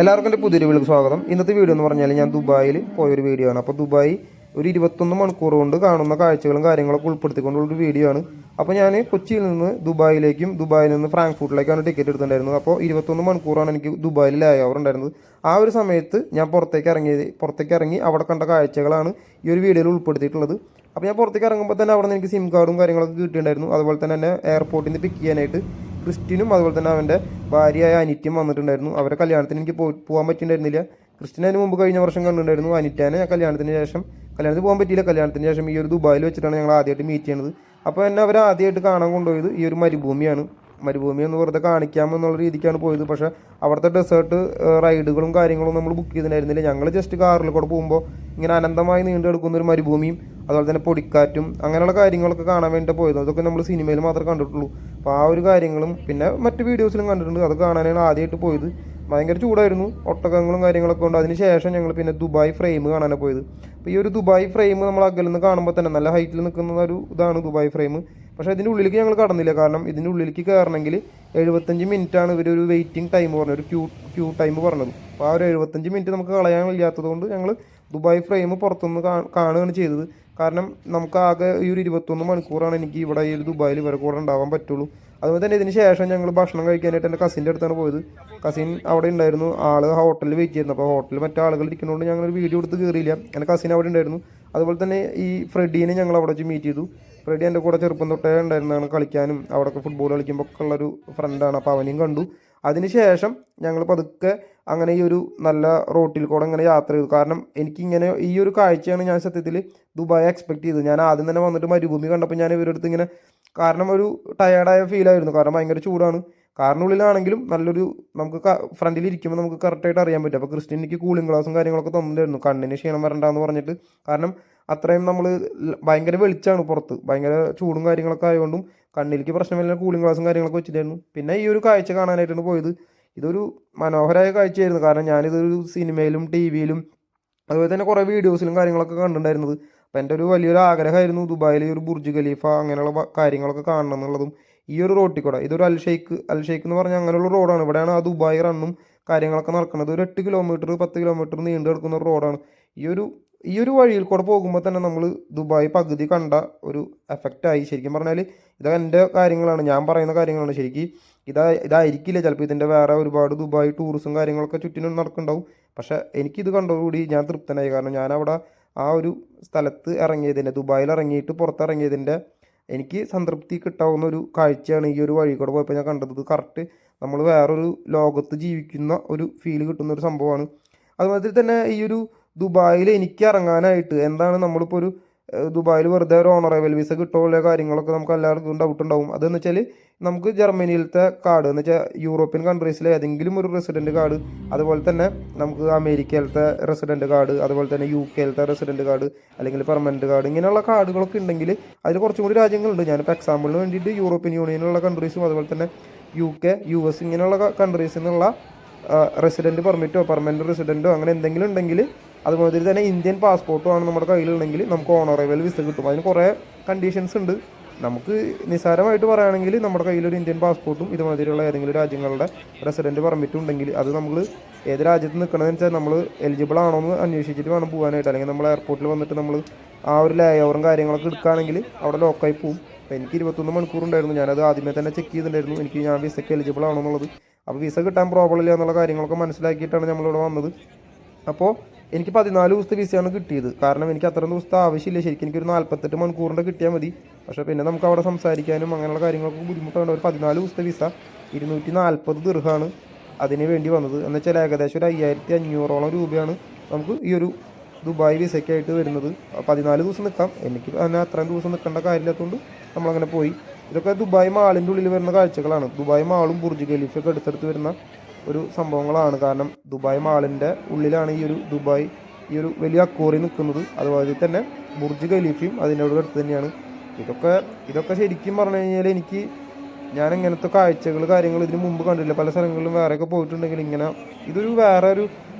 എല്ലാവർക്കും എൻ്റെ പുതിയൊരു വീഡിയോക്ക് സ്വാഗതം. ഇന്നത്തെ വീഡിയോ എന്ന് പറഞ്ഞാൽ ഞാൻ ദുബായിൽ പോയൊരു വീഡിയോ ആണ്. അപ്പോൾ ദുബായ് ഒരു 21 മണിക്കൂർ കൊണ്ട് കാണുന്ന കാഴ്ചകളും കാര്യങ്ങളൊക്കെ ഉൾപ്പെടുത്തിക്കൊണ്ടുള്ളൊരു വീഡിയോ ആണ്. അപ്പോൾ ഞാൻ കൊച്ചിയിൽ നിന്ന് ദുബായിലേക്കും ദുബായിൽ നിന്ന് ഫ്രാങ്ക്ഫൂട്ടിലേക്കാണ് ടിക്കറ്റ് എടുത്തിട്ടുണ്ടായിരുന്നത്. അപ്പോൾ 21 മണിക്കൂറാണ് എനിക്ക് ദുബായിൽ ലേ ഓവർ ഉണ്ടായിരുന്നത്. ആ ഒരു സമയത്ത് ഞാൻ പുറത്തേക്ക് ഇറങ്ങി അവിടെ കണ്ട കാഴ്ചകളാണ് ഈ ഒരു വീഡിയോയിൽ ഉൾപ്പെടുത്തിയിട്ടുള്ളത്. അപ്പോൾ ഞാൻ പുറത്തേക്ക് ഇറങ്ങുമ്പോൾ തന്നെ അവിടെ നിന്ന് എനിക്ക് സിം കാർഡും കാര്യങ്ങളൊക്കെ കിട്ടിയിട്ടുണ്ടായിരുന്നു. അതുപോലെ തന്നെ എന്നെ എയർപോർട്ടിൽ നിന്ന് പിക്ക് ചെയ്യാനായിട്ട് ക്രിസ്റ്റിനും അതുപോലെ തന്നെ അവൻ്റെ ഭാര്യയായ അനിറ്റയും വന്നിട്ടുണ്ടായിരുന്നു. അവരെ കല്യാണത്തിന് എനിക്ക് പോകാൻ പറ്റിയിട്ടുണ്ടായിരുന്നില്ല. ക്രിസ്റ്റിനെ അതിന് മുമ്പ് കഴിഞ്ഞ വർഷം കണ്ടിട്ടുണ്ടായിരുന്നു. അനിറ്റാനെ കല്യാണത്തിന് പോകാൻ പറ്റിയില്ല. കല്യാണത്തിന് ശേഷം ഈ ഒരു ദുബായിൽ വെച്ചിട്ടാണ് ഞങ്ങൾ ആദ്യമായിട്ട് മീറ്റ് ചെയ്യുന്നത്. അപ്പോൾ എന്നെ അവർ ആദ്യമായിട്ട് കാണാൻ കൊണ്ടുപോയത് ഈ ഒരു മരുഭൂമി ഒന്ന് വെറുതെ കാണിക്കാമെന്നുള്ള രീതിക്കാണ് പോയത്. പക്ഷേ അവിടുത്തെ ഡെസേർട്ട് റൈഡുകളും കാര്യങ്ങളും നമ്മൾ ബുക്ക് ചെയ്തിട്ടുണ്ടായിരുന്നില്ല. ഞങ്ങൾ ജസ്റ്റ് കാറിൽ കൂടെ പോകുമ്പോൾ ഇങ്ങനെ അനന്തമായി നീണ്ടു കിടക്കുന്ന ഒരു മരുഭൂമിയും അതുപോലെ തന്നെ പൊടിക്കാറ്റും അങ്ങനെയുള്ള കാര്യങ്ങളൊക്കെ കാണാൻ വേണ്ടി പോയത്. അതൊക്കെ നമ്മൾ സിനിമയിൽ മാത്രമേ കണ്ടിട്ടുള്ളൂ. അപ്പോൾ ആ ഒരു കാര്യങ്ങളും പിന്നെ മറ്റ് വീഡിയോസിലും കണ്ടിട്ടുണ്ട്. അത് കാണാനാണ് ആദ്യമായിട്ട് പോയത്. ഭയങ്കര ചൂടായിരുന്നു, ഒട്ടകങ്ങളും കാര്യങ്ങളൊക്കെ ഉണ്ട്. അതിന് ശേഷം ഞങ്ങൾ പിന്നെ ദുബായ് ഫ്രെയിം കാണാനാണ് പോയത്. അപ്പോൾ ഈ ഒരു ദുബായ് ഫ്രെയിം നമ്മൾ അകലിൽ നിന്ന് കാണുമ്പോൾ തന്നെ നല്ല ഹൈറ്റിൽ നിൽക്കുന്ന ഒരു ഇതാണ് ദുബായ് ഫ്രെയിം. പക്ഷേ ഇതിൻ്റെ ഉള്ളിലേക്ക് ഞങ്ങൾ കടന്നില്ല. കാരണം ഇതിൻ്റെ ഉള്ളിലേക്ക് കയറണമെങ്കിൽ 75 മിനിറ്റാണ് ഇവരൊരു വെയിറ്റിംഗ് ടൈം പറഞ്ഞത്, ഒരു ക്യൂ ടൈം പറഞ്ഞത്. അപ്പോൾ ആ ഒരു 75 മിനിറ്റ് നമുക്ക് കളയാനില്ലാത്തത് കൊണ്ട് ഞങ്ങൾ ദുബായ് ഫ്രെയിം പുറത്തുനിന്ന് കാണുകയാണ് ചെയ്തത്. കാരണം നമുക്ക് ആകെ ഈ ഒരു 21 മണിക്കൂറാണ് എനിക്ക് ഇവിടെ ഈ ഒരു ദുബായിൽ ഇവരെ കൂടെ ഉണ്ടാവാൻ പറ്റുള്ളൂ. അതുപോലെ തന്നെ ഇതിന് ശേഷം ഞങ്ങൾ ഭക്ഷണം കഴിക്കാനായിട്ട് എൻ്റെ കസിൻ്റെ അടുത്താണ് പോയത്. കസിൻ അവിടെ ഉണ്ടായിരുന്നു, ആൾ ഹോട്ടലിൽ വെയിറ്റ് ചെയ്യുന്നു. അപ്പോൾ ഹോട്ടലിൽ മറ്റേ ആളുകൾ ഇരിക്കുന്നതുകൊണ്ട് ഞങ്ങളൊരു വീഡിയോ എടുത്ത് കയറിയില്ല. എൻ്റെ കസിൻ അവിടെ ഉണ്ടായിരുന്നു. അതുപോലെ തന്നെ ഈ ഫ്രെഡീനെ ഞങ്ങൾ അവിടെ വെച്ച് മീറ്റ് ചെയ്തു. ഫ്രെഡി എൻ്റെ കൂടെ ചെറുപ്പം തൊട്ടേ ഉണ്ടായിരുന്നതാണ്, കളിക്കാനും അവിടെയൊക്കെ ഫുട്ബോൾ കളിക്കുമ്പോൾ ഒക്കെ ഉള്ളൊരു ഫ്രണ്ടാണ്. അപ്പോൾ അവനെയും കണ്ടു. അതിനുശേഷം ഞങ്ങൾ പതുക്കെ അങ്ങനെ ഈ ഒരു നല്ല റോട്ടിൽ കൂടെ ഇങ്ങനെ യാത്ര ചെയ്തു. കാരണം എനിക്കിങ്ങനെ ഈ ഒരു കാഴ്ചയാണ് ഞാൻ സത്യത്തിൽ ദുബായ് എക്സ്പെക്ട് ചെയ്തത്. ഞാൻ ആദ്യം തന്നെ വന്നിട്ട് മരുഭൂമി കണ്ടപ്പോൾ ഞാൻ ഇവരുടെ അടുത്ത് ഇങ്ങനെ, കാരണം ഒരു ടയേർഡായ ഫീലായിരുന്നു. കാരണം ഭയങ്കര ചൂടാണ്. കാറിനുള്ളിലാണെങ്കിലും നല്ലൊരു നമുക്ക് ഫ്രണ്ടിൽ ഇരിക്കുമ്പോൾ നമുക്ക് കറക്റ്റായിട്ട് അറിയാൻ പറ്റും. അപ്പോൾ ക്രിസ്ത്യനിക്ക് കൂളിംഗ് ഗ്ലാസും കാര്യങ്ങളൊക്കെ തന്നിട്ടുണ്ടായിരുന്നു, കണ്ണിന് ക്ഷീണം വരണ്ടെന്ന് പറഞ്ഞിട്ട്. കാരണം അത്രയും നമ്മൾ ഭയങ്കര വെളിച്ചമാണ് പുറത്ത്, ഭയങ്കര ചൂടും കാര്യങ്ങളൊക്കെ ആയതുകൊണ്ടും കണ്ണിലേക്ക് പ്രശ്നമില്ല, കൂളിംഗ് ഗ്ലാസും കാര്യങ്ങളൊക്കെ വെച്ചിട്ടായിരുന്നു. പിന്നെ ഈ ഒരു കാഴ്ച കാണാനായിട്ടാണ് പോയത്. ഇതൊരു മനോഹരമായ കാഴ്ചയായിരുന്നു. കാരണം ഞാനിതൊരു സിനിമയിലും ടി വിയിലും അതുപോലെ തന്നെ കുറേ വീഡിയോസിലും കാര്യങ്ങളൊക്കെ കണ്ടിട്ടുണ്ടായിരുന്നത്. അപ്പോൾ എൻ്റെ ഒരു വലിയൊരു ആഗ്രഹമായിരുന്നു ദുബായിൽ ഒരു ബുർജ് ഖലീഫ അങ്ങനെയുള്ള കാര്യങ്ങളൊക്കെ കാണണം എന്നുള്ളതും. ഈ ഒരു റോട്ടിൽ കൂടെ ഇതൊരു അൽഷെയ്ക്ക് എന്ന് പറഞ്ഞാൽ അങ്ങനെയുള്ള റോഡാണ്. ഇവിടെയാണ് ആ ദുബായ് റണ്ണും കാര്യങ്ങളൊക്കെ നടക്കുന്നത്. ഒരു 8 കിലോമീറ്റർ 10 കിലോമീറ്റർ നീണ്ടു കിടക്കുന്ന ഒരു റോഡാണ്. ഈ ഒരു വഴിയിൽ കൂടെ പോകുമ്പോൾ തന്നെ നമ്മൾ ദുബായ് പകുതി കണ്ട ഒരു എഫക്റ്റായി. ശരിക്കും പറഞ്ഞാൽ ഇതൊക്കെ എൻ്റെ കാര്യങ്ങളാണ്, ഞാൻ പറയുന്ന കാര്യങ്ങളാണ്. ശരിക്കും ഇതായിരിക്കില്ല ചിലപ്പോൾ ഇതിൻ്റെ വേറെ ഒരുപാട് ദുബായ് ടൂറിസം കാര്യങ്ങളൊക്കെ ചുറ്റിനും നടക്കുന്നുണ്ടാവും. പക്ഷേ എനിക്കിത് കണ്ടതോടുകൂടി ഞാൻ തൃപ്തനായി. കാരണം ഞാനവിടെ ആ ഒരു സ്ഥലത്ത് ഇറങ്ങിയതിൻ്റെ, ദുബായിൽ ഇറങ്ങിയിട്ട് പുറത്തിറങ്ങിയതിൻ്റെ എനിക്ക് സംതൃപ്തി കിട്ടാവുന്ന ഒരു കാഴ്ചയാണ് ഈ ഒരു വഴി കൂടെ പോയപ്പോൾ ഞാൻ കണ്ടത്. കറക്റ്റ് നമ്മൾ വേറൊരു ലോകത്ത് ജീവിക്കുന്ന ഒരു ഫീൽ കിട്ടുന്ന ഒരു സംഭവമാണ്. അതുമാതിരി തന്നെ ഈ ഒരു ദുബായിൽ എനിക്ക് ഇറങ്ങാനായിട്ട് എന്താണ് നമ്മളിപ്പോൾ ഒരു ദുബായിൽ വെറുതെ ഒരു ഓണറേബിൾ വിസ കിട്ടുള്ള കാര്യങ്ങളൊക്കെ നമുക്ക് എല്ലാവർക്കും ഡൗട്ട് ഉണ്ടാവും. അതെന്ന് വെച്ചാൽ നമുക്ക് ജർമ്മനിയിലത്തെ കാർഡ് എന്ന് വെച്ചാൽ യൂറോപ്യൻ കൺട്രീസിലെ ഏതെങ്കിലും ഒരു റെസിഡൻറ്റ് കാർഡ്, അതുപോലെ തന്നെ നമുക്ക് അമേരിക്കയിലത്തെ റെസിഡൻറ്റ് കാർഡ്, അതുപോലെ തന്നെ UK റെസിഡൻറ്റ് കാർഡ് അല്ലെങ്കിൽ പെർമനൻറ്റ് കാർഡ്, ഇങ്ങനെയുള്ള കാർഡുകളൊക്കെ ഉണ്ടെങ്കിൽ അതിൽ കുറച്ചും കൂടി രാജ്യങ്ങളുണ്ട്. ഞാനിപ്പോൾ എക്സാമ്പിളിന് വേണ്ടിയിട്ട് യൂറോപ്യൻ യൂണിയനിലുള്ള കൺട്രീസും അതുപോലെ തന്നെ UK US ഇങ്ങനെയുള്ള കൺട്രീസിൽ നിന്നുള്ള റെസിഡൻറ്റ് പെർമിറ്റോ പെർമനൻറ്റ് റെസിഡൻറ്റോ അങ്ങനെ എന്തെങ്കിലും ഉണ്ടെങ്കിൽ, അതുമാതിരി തന്നെ ഇന്ത്യൻ പാസ്പോർട്ടും ആണ് നമ്മുടെ കയ്യിലുണ്ടെങ്കിൽ നമുക്ക് ഓണറേബിൾ വിസ കിട്ടും. അതിന് കുറേ കണ്ടീഷൻസ് ഉണ്ട്. നമുക്ക് നിസ്സാരമായിട്ട് പറയുകയാണെങ്കിൽ നമ്മുടെ കയ്യിലൊരു ഇന്ത്യൻ പാസ്പോർട്ടും ഇതുമാതിരിയുള്ള ഏതെങ്കിലും രാജ്യങ്ങളുടെ റെസിഡൻറ്റ് പെർമിറ്റും ഉണ്ടെങ്കിൽ അത് നമ്മൾ ഏത് രാജ്യത്ത് നിൽക്കണമെന്ന് വെച്ചാൽ നമ്മൾ എലിജിബിൾ ആണോ എന്ന് അന്വേഷിച്ചിട്ട് വേണം പോകാനായിട്ട്. അല്ലെങ്കിൽ നമ്മൾ എയർപോർട്ടിൽ വന്നിട്ട് നമ്മൾ ആ ഒരു ലേ ഓവറും കാര്യങ്ങളൊക്കെ എടുക്കുകയാണെങ്കിൽ അവിടെ ലോക്കായി പോകും. അപ്പോൾ എനിക്ക് 21 മണിക്കൂറുണ്ടായിരുന്നു. ഞാനത് ആദ്യമേ തന്നെ ചെക്ക് ചെയ്തിട്ടുണ്ടായിരുന്നു ഞാൻ വിസയ്ക്ക് എലിജിബിൾ ആണോ എന്നുള്ളത്. അപ്പോൾ വിസ കിട്ടാൻ പ്രോബ്ലം ഇല്ല എന്നുള്ള കാര്യങ്ങളൊക്കെ മനസ്സിലാക്കിയിട്ടാണ് നമ്മളിവിടെ വന്നത്. അപ്പോൾ എനിക്ക് 14 ദിവസത്തെ വിസയാണ് കിട്ടിയത്. കാരണം എനിക്ക് അത്രയും ദിവസത്തെ ആവശ്യമില്ല. ശരിക്കും എനിക്കൊരു 48 മണിക്കൂറിൻ്റെ കിട്ടിയാൽ മതി. പക്ഷേ പിന്നെ നമുക്ക് അവിടെ സംസാരിക്കാനും അങ്ങനെയുള്ള കാര്യങ്ങളൊക്കെ ബുദ്ധിമുട്ടുണ്ട്. ഒരു 14 ദിവസത്തെ വിസ 240 ദിർഹമാണ് അതിന് വേണ്ടി വന്നത്. എന്ന് വെച്ചാൽ ഏകദേശം ഒരു 5500 രൂപയാണ് നമുക്ക് ഈ ഒരു ദുബായ് വിസയ്ക്കായിട്ട് വരുന്നത്. 14 ദിവസം നിൽക്കാം. എനിക്ക് തന്നെ അത്രയും ദിവസം നിൽക്കേണ്ട കാര്യമില്ലാത്തതുകൊണ്ട് നമ്മളങ്ങനെ പോയി. ഇതൊക്കെ ദുബായ് മാളിൻ്റെ ഉള്ളിൽ വരുന്ന കാഴ്ചകളാണ്. ദുബായ് മാളും ബുർജ് ഖലീഫയൊക്കെ അടുത്തടുത്ത് വരുന്ന ഒരു സംഭവങ്ങളാണ്. കാരണം ദുബായ് മാളിൻ്റെ ഉള്ളിലാണ് ഈ ഒരു വലിയ അക്കോറി നിൽക്കുന്നത്. അതുപോലെ തന്നെ ബുർജ് ഖലീഫയും അതിൻ്റെ അടുത്ത് തന്നെയാണ്. ഇതൊക്കെ ശരിക്കും പറഞ്ഞു കഴിഞ്ഞാൽ ഞാൻ ഇങ്ങനത്തെ കാഴ്ചകൾ കാര്യങ്ങൾ ഇതിന് മുമ്പ് കണ്ടിട്ടില്ല. പല സ്ഥലങ്ങളിലും വേറെയൊക്കെ പോയിട്ടുണ്ടെങ്കിൽ ഇതൊരു വേറെ ഒരു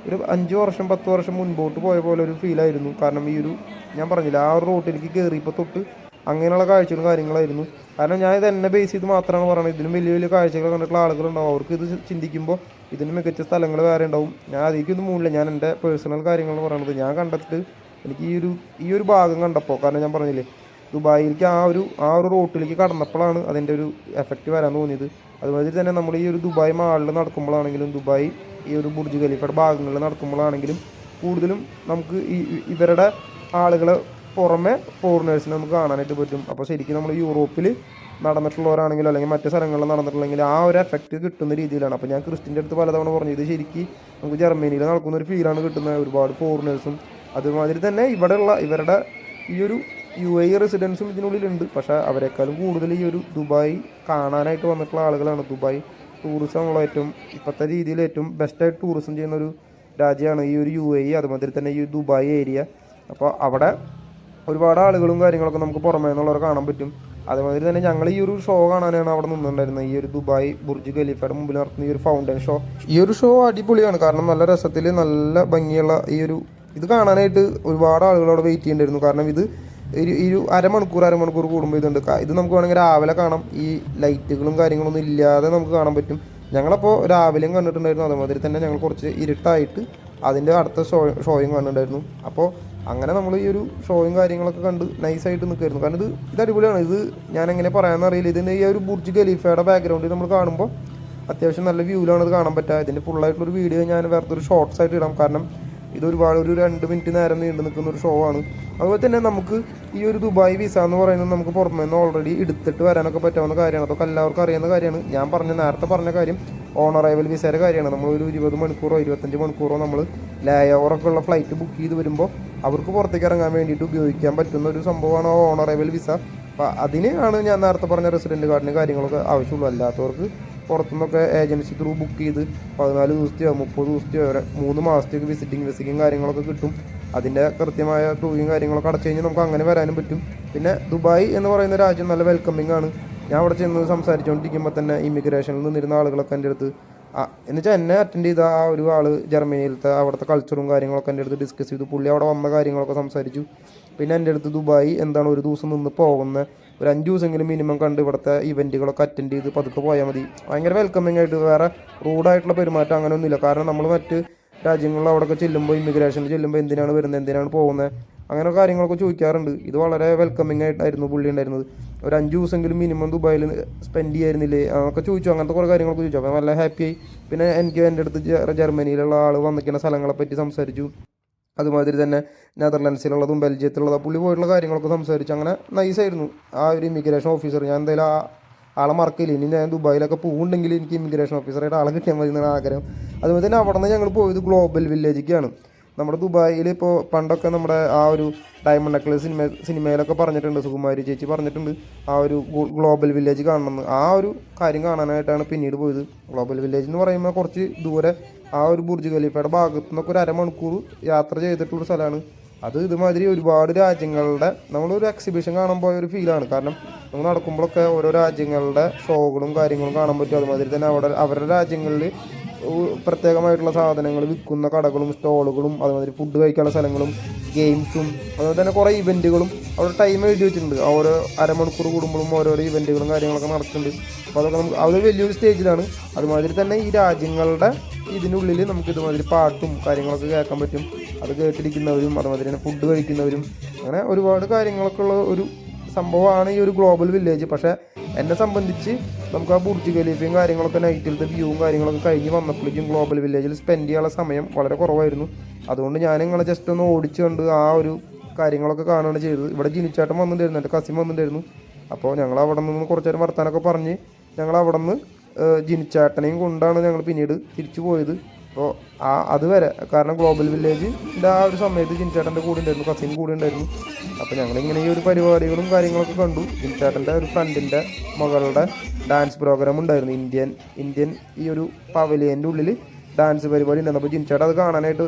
5 വർഷം 10 വർഷം മുൻപോട്ട് പോയ പോലെ ഒരു ഫീലായിരുന്നു. കാരണം ഞാൻ പറഞ്ഞില്ല, ആ ഒരു റോട്ടിലേക്ക് കയറിയപ്പോൾ തൊട്ട് അങ്ങനെയുള്ള കാഴ്ചകളും കാര്യങ്ങളായിരുന്നു. കാരണം ഞാൻ ഇത് എന്നെ ബേസ് ചെയ്ത് മാത്രമാണ് പറയുന്നത്. ഇതിനും വലിയ വലിയ കാഴ്ചകൾ കണ്ടിട്ടുള്ള ആളുകളുണ്ടാവും, അവർക്ക് ഇത് ചിന്തിക്കുമ്പോൾ ഇതിന് മികച്ച സ്ഥലങ്ങൾ വേറെ ഉണ്ടാവും. ഞാൻ അതിലേക്കൊന്നും മൂന്നില്ല, ഞാൻ എൻ്റെ പേഴ്സണൽ കാര്യങ്ങളാണ് പറയുന്നത്. ഞാൻ കണ്ടിട്ട് എനിക്ക് ഈ ഒരു ഭാഗം കണ്ടപ്പോൾ, കാരണം ഞാൻ പറഞ്ഞില്ലേ ദുബായിലേക്ക് ആ ഒരു റോട്ടിലേക്ക് കടന്നപ്പോഴാണ് അതിൻ്റെ ഒരു എഫക്റ്റ് വരാൻ തോന്നിയത്. അതുമാതിരി തന്നെ നമ്മൾ ഈ ഒരു ദുബായ് മാളിൽ നടക്കുമ്പോഴാണെങ്കിലും ദുബായ് ഈ ഒരു ബുർജ് ഖലീഫയുടെ ഭാഗങ്ങളിൽ നടക്കുമ്പോഴാണെങ്കിലും കൂടുതലും നമുക്ക് ഇവരുടെ ആളുകളെ പുറമെ ഫോറിനേഴ്സിനെ നമുക്ക് കാണാനായിട്ട് പറ്റും. അപ്പോൾ ശരിക്കും നമ്മൾ യൂറോപ്പിൽ നടന്നിട്ടുള്ളവരാണെങ്കിലും അല്ലെങ്കിൽ മറ്റ് സ്ഥലങ്ങളിൽ നടന്നിട്ടുണ്ടെങ്കിൽ ആ ഒരു എഫക്റ്റ് കിട്ടുന്ന രീതിയിലാണ്. അപ്പോൾ ഞാൻ ക്രിസ്റ്റിൻ്റെ അടുത്ത് പലതവണ പറഞ്ഞു, ഇത് ശരിക്കും നമുക്ക് ജർമ്മനിയിൽ നടക്കുന്ന ഒരു ഫീലാണ് കിട്ടുന്നത്. ഒരുപാട് ഫോറിനേഴ്സും അതുമാതിരി തന്നെ ഇവരുടെ ഈ ഒരു UAE റെസിഡൻസും ഇതിനുള്ളിലുണ്ട്. പക്ഷേ അവരെക്കാളും കൂടുതൽ ഈ ഒരു ദുബായ് കാണാനായിട്ട് വന്നിട്ടുള്ള ആളുകളാണ്. ദുബായ് ടൂറിസമുള്ള ഏറ്റവും ഇപ്പോഴത്തെ രീതിയിൽ ഏറ്റവും ബെസ്റ്റായിട്ട് ടൂറിസം ചെയ്യുന്ന ഒരു രാജ്യമാണ് ഈ ഒരു UAE, അതുമാതിരി തന്നെ ഈ ദുബായ് ഏരിയ. അപ്പോൾ അവിടെ ഒരുപാട് ആളുകളും കാര്യങ്ങളൊക്കെ നമുക്ക് പുറമേ നിന്നുള്ളവരെ കാണാൻ പറ്റും. അതുമാതിരി തന്നെ ഞങ്ങൾ ഈ ഒരു ഷോ കാണാനാണ് അവിടെ നിന്നിട്ടുണ്ടായിരുന്നത്. ഈ ഒരു ദുബായ് ബുർജ് ഖലീഫയുടെ മുമ്പിൽ നടത്തുന്ന ഈ ഒരു ഫൗണ്ടൻ ഷോ. ഈ ഒരു ഷോ അടിപൊളിയാണ്, കാരണം നല്ല രസത്തിൽ നല്ല ഭംഗിയുള്ള ഇത് കാണാനായിട്ട് ഒരുപാട് ആളുകൾ അവിടെ വെയിറ്റ് ചെയ്യേണ്ടിയിരുന്നു. കാരണം ഇത് ഒരു അരമണിക്കൂർ കൂടുമ്പോൾ ഇത് നമുക്ക് വേണമെങ്കിൽ രാവിലെ കാണാം. ഈ ലൈറ്റുകളും കാര്യങ്ങളൊന്നും ഇല്ലാതെ നമുക്ക് കാണാൻ പറ്റും. ഞങ്ങളപ്പോൾ രാവിലെയും കണ്ടിട്ടുണ്ടായിരുന്നു. അതുമാതിരി തന്നെ ഞങ്ങൾ കുറച്ച് ഇരുട്ടായിട്ട് അതിൻ്റെ അടുത്ത ഷോയും കണ്ടിട്ടുണ്ടായിരുന്നു. അപ്പോൾ അങ്ങനെ നമ്മൾ ഈ ഒരു ഷോയും കാര്യങ്ങളൊക്കെ കണ്ട് നൈസായിട്ട് നിൽക്കുമായിരുന്നു. കാരണം ഇത് അടിപൊളിയാണ്. ഇത് ഞാൻ എങ്ങനെ പറയാമെന്നറിയില്ല. ഇതിൻ്റെ ഈ ഒരു ബുർജ് ഖലീഫയുടെ ബാക്ക്ഗ്രൗണ്ടിൽ നമ്മൾ കാണുമ്പോൾ അത്യാവശ്യം നല്ല വ്യൂവിലാണ് ഇത് കാണാൻ പറ്റുക. ഇതിൻ്റെ ഫുള്ളായിട്ടുള്ളൊരു വീഡിയോ ഞാൻ വേറെ ഒരു ഷോർട്സ് ആയിട്ട് ഇടാം. കാരണം ഇത് ഒരു 2 മിനിറ്റ് നേരം നീണ്ടു നിൽക്കുന്ന ഒരു ഷോ ആണ്. അതുപോലെ തന്നെ നമുക്ക് ഈ ഒരു ദുബായ് വിസ എന്ന് പറയുന്നത് നമുക്ക് പുറമേ നിന്ന് ഓൾറെഡി എടുത്തിട്ട് വരാനൊക്കെ പറ്റാവുന്ന കാര്യമാണ്. അതൊക്കെ എല്ലാവർക്കും അറിയുന്ന കാര്യമാണ്. ഞാൻ നേരത്തെ പറഞ്ഞ കാര്യം ഓൺ അറൈവൽ വിസയുടെ കാര്യമാണ്. നമ്മളൊരു 20 മണിക്കൂറോ 25 മണിക്കൂറോ നമ്മൾ ലേ ഓവറൊക്കെ ഉള്ള ഫ്ലൈറ്റ് ബുക്ക് ചെയ്ത് വരുമ്പോൾ അവർക്ക് പുറത്തേക്ക് ഇറങ്ങാൻ വേണ്ടിയിട്ട് ഉപയോഗിക്കാൻ പറ്റുന്ന ഒരു സംഭവമാണ് ഓൺ അറൈവൽ വിസ. അപ്പോൾ അതിനാണ് ഞാൻ നേരത്തെ പറഞ്ഞ റെസിഡൻറ്റ് കാർഡിന് കാര്യങ്ങളൊക്കെ ആവശ്യമുള്ളൂ. അല്ലാത്തവർക്ക് പുറത്തുനിന്നൊക്കെ ഏജൻസി ത്രൂ ബുക്ക് ചെയ്ത് 14 ദിവസത്തെയോ 30 ദിവസത്തെയോ 3 മാസത്തേക്ക് വിസിറ്റിംഗ് കാര്യങ്ങളൊക്കെ കിട്ടും. അതിൻ്റെ കൃത്യമായ പ്രൂവിങ് കാര്യങ്ങളൊക്കെ അടച്ചു കഴിഞ്ഞാൽ നമുക്ക് അങ്ങനെ വരാനും പറ്റും. പിന്നെ ദുബായ് എന്ന് പറയുന്ന രാജ്യം നല്ല വെൽക്കമിങ് ആണ്. ഞാൻ അവിടെ ചെന്ന് സംസാരിച്ചുകൊണ്ടിരിക്കുമ്പോൾ തന്നെ ഇമിഗ്രേഷനിൽ നിന്നിരുന്ന ആളുകളൊക്കെ എൻ്റെ അടുത്ത് എന്നുവെച്ചാൽ എന്നെ അറ്റൻഡ് ചെയ്ത ആ ഒരു ആൾ ജർമ്മനിയിലത്തെ അവിടുത്തെ കൾച്ചറും കാര്യങ്ങളൊക്കെ എൻ്റെ അടുത്ത് ഡിസ്കസ് ചെയ്തു. പുള്ളി അവിടെ വന്ന കാര്യങ്ങളൊക്കെ സംസാരിച്ചു. പിന്നെ എൻ്റെ അടുത്ത് ദുബായ് എന്താണ് ഒരു ദിവസം നിന്ന് പോകുന്ന ഒരു 5 ദിവസമെങ്കിലും മിനിമം കണ്ട് ഇവിടുത്തെ ഇവൻറ്റുകളൊക്കെ അറ്റൻഡ് ചെയ്ത് പതുക്കെ പോയാൽ മതി. ഭയങ്കര വെൽക്കമിങ് ആയിട്ട്, വേറെ റൂഡായിട്ടുള്ള പെരുമാറ്റം അങ്ങനെയൊന്നുമില്ല. കാരണം നമ്മൾ മറ്റ് രാജ്യങ്ങളിൽ അവിടെയൊക്കെ ചെല്ലുമ്പോൾ ഇമിഗ്രേഷനിൽ ചെല്ലുമ്പോൾ എന്തിനാണ് വരുന്നത്, എന്തിനാണ് പോകുന്നത്, അങ്ങനെ കാര്യങ്ങളൊക്കെ ചോദിക്കാറുണ്ട്. ഇത് വളരെ വെൽക്കമിങ് ആയിട്ടായിരുന്നു പുള്ളി ഉണ്ടായിരുന്നത്. ഒരു 5 ദിവസമെങ്കിലും മിനിമം ദുബായിൽ സ്പെൻഡ് ചെയ്യായിരുന്നില്ലേ അതൊക്കെ ചോദിച്ചു. അങ്ങനത്തെ കുറേ കാര്യങ്ങളൊക്കെ ചോദിച്ചു. അപ്പോൾ നല്ല ഹാപ്പിയായി. പിന്നെ എൻ്റെ അടുത്ത് ജർമ്മനിയിലുള്ള ആൾ വന്നിരിക്കുന്ന സ്ഥലങ്ങളെപ്പറ്റി സംസാരിച്ചു. അതുമാതിരി തന്നെ നെതർലാൻഡ്സിലുള്ളതും ബെൽജിയത്തിലുള്ളതും പുള്ളി പോയിട്ടുള്ള കാര്യങ്ങളൊക്കെ സംസാരിച്ചു. അങ്ങനെ നൈസായിരുന്നു ആ ഒരു ഇമിഗ്രേഷൻ ഓഫീസർ. ഞാൻ എന്തായാലും ആളെ മറക്കില്ല. ഇനി ഞാൻ ദുബായിലൊക്കെ പോകുന്നുണ്ടെങ്കിൽ എനിക്ക് ഇമിഗ്രേഷൻ ഓഫീസറായിട്ട് ആളെ കിട്ടിയാൽ മതി എന്നാണ് ആഗ്രഹം. അതുപോലെ തന്നെ അവിടെ നിന്ന് ഞങ്ങൾ പോയത് ഗ്ലോബൽ വില്ലേജിലേക്കാണ്. നമ്മുടെ ദുബായിൽ ഇപ്പോൾ പണ്ടൊക്കെ നമ്മുടെ ആ ഒരു ഡയമണ്ട് നെക്ലസ് സിനിമയിലൊക്കെ പറഞ്ഞിട്ടുണ്ട്, സുകുമാരി ചേച്ചി പറഞ്ഞിട്ടുണ്ട് ആ ഒരു ഗ്ലോബൽ വില്ലേജ് കാണണമെന്ന്. ആ ഒരു കാര്യം കാണാനായിട്ടാണ് പിന്നീട് പോയത്. ഗ്ലോബൽ വില്ലേജ് എന്ന് പറയുമ്പോൾ കുറച്ച് ദൂരെ ആ ഒരു ബുർജ് ഖലീഫയുടെ ഭാഗത്തു നിന്നൊക്കെ ഒരു അരമണിക്കൂർ യാത്ര ചെയ്തിട്ടുള്ളൊരു സ്ഥലമാണ്. അത് ഇതുമാതിരി ഒരുപാട് രാജ്യങ്ങളുടെ നമ്മളൊരു എക്സിബിഷൻ കാണാൻ പോയ ഒരു ഫീലാണ്. കാരണം നമ്മൾ നടക്കുമ്പോഴൊക്കെ ഓരോ രാജ്യങ്ങളുടെ ഷോകളും കാര്യങ്ങളും കാണാൻ പറ്റും. അതുമാതിരി തന്നെ അവരുടെ രാജ്യങ്ങളിൽ പ്രത്യേകമായിട്ടുള്ള സാധനങ്ങൾ വിൽക്കുന്ന കടകളും സ്റ്റോളുകളും അതുമാതിരി ഫുഡ് കഴിക്കാനുള്ള സ്ഥലങ്ങളും ഗെയിംസും അതുപോലെ തന്നെ കുറേ ഇവൻറ്റുകളും അവിടെ ടൈം എഴുതി വെച്ചിട്ടുണ്ട്. ഓരോ അരമണിക്കൂർ കൂടുമ്പോഴും ഓരോരോ ഇവൻറ്റുകളും കാര്യങ്ങളൊക്കെ നടക്കുന്നുണ്ട്. അപ്പോൾ അതൊക്കെ നമുക്ക് അതൊരു വലിയൊരു സ്റ്റേജിലാണ്. അതുമാതിരി തന്നെ ഈ രാജ്യങ്ങളുടെ ഇതിനുള്ളിൽ നമുക്ക് ഇതുമാതിരി പാട്ടും കാര്യങ്ങളൊക്കെ കേൾക്കാൻ പറ്റും. അത് കേട്ടിരിക്കുന്നവരും അതുമാതിരി തന്നെ ഫുഡ് കഴിക്കുന്നവരും അങ്ങനെ ഒരുപാട് കാര്യങ്ങളൊക്കെ ഉള്ള ഒരു സംഭവമാണ് ഈ ഒരു ഗ്ലോബൽ വില്ലേജ്. പക്ഷേ എന്നെ സംബന്ധിച്ച് നമുക്ക് ആ ബുർജ് ഖലീഫയും കാര്യങ്ങളൊക്കെ നൈറ്റിലത്തെ വ്യൂവും കാര്യങ്ങളൊക്കെ കഴിഞ്ഞ് വന്നപ്പോഴേക്കും ഗ്ലോബൽ വില്ലേജിൽ സ്പെൻഡ് ചെയ്യാനുള്ള സമയം വളരെ കുറവായിരുന്നു. അതുകൊണ്ട് ഞാൻ നിങ്ങളെ ജസ്റ്റ് ഒന്ന് ഓടിച്ചു കണ്ട് ആ ഒരു കാര്യങ്ങളൊക്കെ കാണുകയാണ് ചെയ്തത്. ഇവിടെ ജിനിച്ചാട്ടം വന്നിട്ടുണ്ടായിരുന്നു, എൻ്റെ കസിൻ വന്നിട്ടുണ്ടായിരുന്നു. അപ്പോൾ ഞങ്ങൾ അവിടെ നിന്ന് കുറച്ച് നേരം വർത്താനൊക്കെ പറഞ്ഞ് ഞങ്ങൾ അവിടെ നിന്ന് ജിനിച്ചാട്ടനെയും കൊണ്ടാണ് ഞങ്ങൾ പിന്നീട് തിരിച്ചു പോയത്. അപ്പോൾ അതുവരെ കാരണം ഗ്ലോബൽ വില്ലേജിൻ്റെ ആ ഒരു സമയത്ത് ജിനിച്ചാട്ടൻ്റെ കൂടെ ഉണ്ടായിരുന്നു, കസിൻ കൂടെ ഉണ്ടായിരുന്നു. അപ്പോൾ ഞങ്ങളിങ്ങനെ ഈ ഒരു പരിപാടികളും കാര്യങ്ങളൊക്കെ കണ്ടു. ജിനിച്ചാട്ടൻ്റെ ഒരു ഫ്രണ്ടിൻ്റെ മകളുടെ ഡാൻസ് പ്രോഗ്രാം ഉണ്ടായിരുന്നു. ഇന്ത്യൻ ഈ ഒരു പവലിയൻ്റെ ഉള്ളിൽ ഡാൻസ് പരിപാടി ഉണ്ടായിരുന്നു. അപ്പോൾ ജിനിച്ചാട്ടൻ അത് കാണാനായിട്ട്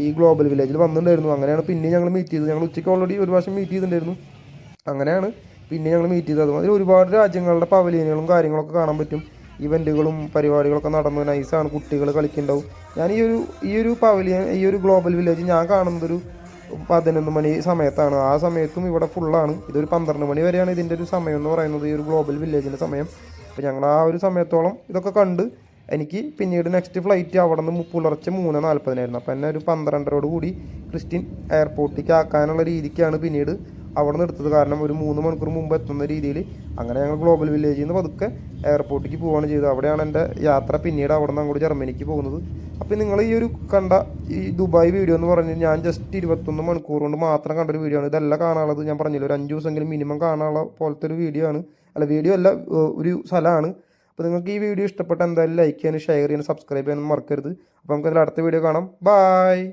ഈ ഗ്ലോബൽ വില്ലേജിൽ വന്നിട്ടുണ്ടായിരുന്നു. അങ്ങനെയാണ് പിന്നെ ഞങ്ങൾ മീറ്റ് ചെയ്തത്. ഞങ്ങൾ ഉച്ചയ്ക്ക് ഓൾറെഡി ഒരു പ്രാവശ്യം മീറ്റ് ചെയ്തിട്ടുണ്ടായിരുന്നു. അങ്ങനെയാണ് പിന്നെ ഞങ്ങൾ മീറ്റ് ചെയ്തത്. അതുമാതിരി ഒരുപാട് രാജ്യങ്ങളുടെ പവലിയനുകളും കാര്യങ്ങളൊക്കെ കാണാൻ പറ്റും. ഇവൻറ്റുകളും പരിപാടികളൊക്കെ നടന്നു നൈസാണ്. കുട്ടികൾ കളിക്കുന്നുണ്ടാവും. ഞാൻ ഈ ഒരു പവലിയൻ ഈ ഒരു ഗ്ലോബൽ വില്ലേജ് ഞാൻ കാണുന്നതൊരു 11 മണി സമയത്താണ്. ആ സമയത്തും ഇവിടെ ഫുള്ളാണ്. ഇതൊരു 12 മണി വരെയാണ് ഇതിൻ്റെ ഒരു സമയം എന്ന് പറയുന്നത്, ഈ ഒരു ഗ്ലോബൽ വില്ലേജിൻ്റെ സമയം. അപ്പോൾ ഞങ്ങൾ ആ ഒരു സമയത്തോളം ഇതൊക്കെ കണ്ട് എനിക്ക് പിന്നീട് നെക്സ്റ്റ് ഫ്ലൈറ്റ് അവിടെ നിന്ന് പുലർച്ചെ 3:40 അപ്പോൾ എന്നെ ഒരു 12:30 കൂടി ക്രിസ്ത്യൻ എയർപോർട്ടിലേക്ക് ആക്കാനുള്ള രീതിക്കാണ് പിന്നീട് അവിടെ നിന്ന് എടുത്തത്. കാരണം ഒരു 3 മണിക്കൂർ മുമ്പ് എത്തുന്ന രീതിയിൽ. അങ്ങനെ ഞങ്ങൾ ഗ്ലോബൽ വില്ലേജിൽ നിന്ന് പതുക്കെ എയർപോർട്ടിലേക്ക് പോവുകയാണ് ചെയ്തത്. അവിടെയാണ് എൻ്റെ യാത്ര പിന്നീട് അവിടെ നിന്ന് അങ്ങോട്ട് ജർമ്മനിക്ക് പോകുന്നത്. അപ്പോൾ നിങ്ങൾ ഈ ഒരു കണ്ട ഈ ദുബായ് വീഡിയോ എന്ന് പറഞ്ഞാൽ ഞാൻ ജസ്റ്റ് 21 മണിക്കൂർ കൊണ്ട് മാത്രം കണ്ടൊരു വീഡിയോ ആണ്. ഇതെല്ലാം കാണാനുള്ളത് ഞാൻ പറഞ്ഞില്ല, ഒരു 5 ദിവസമെങ്കിലും മിനിമം കാണാനുള്ള പോലത്തെ ഒരു വീഡിയോ ആണ്. അല്ല, വീഡിയോ അല്ല, ഒരു സ്ഥലമാണ്. അപ്പോൾ നിങ്ങൾക്ക് ഈ വീഡിയോ ഇഷ്ടപ്പെട്ട എന്തായാലും ലൈക്ക് ചെയ്യാനും ഷെയർ ചെയ്യാനും സബ്സ്ക്രൈബ് ചെയ്യാനും മറക്കരുത്. അപ്പോൾ നമുക്കതിൽ അടുത്ത വീഡിയോ കാണാം. ബായ്.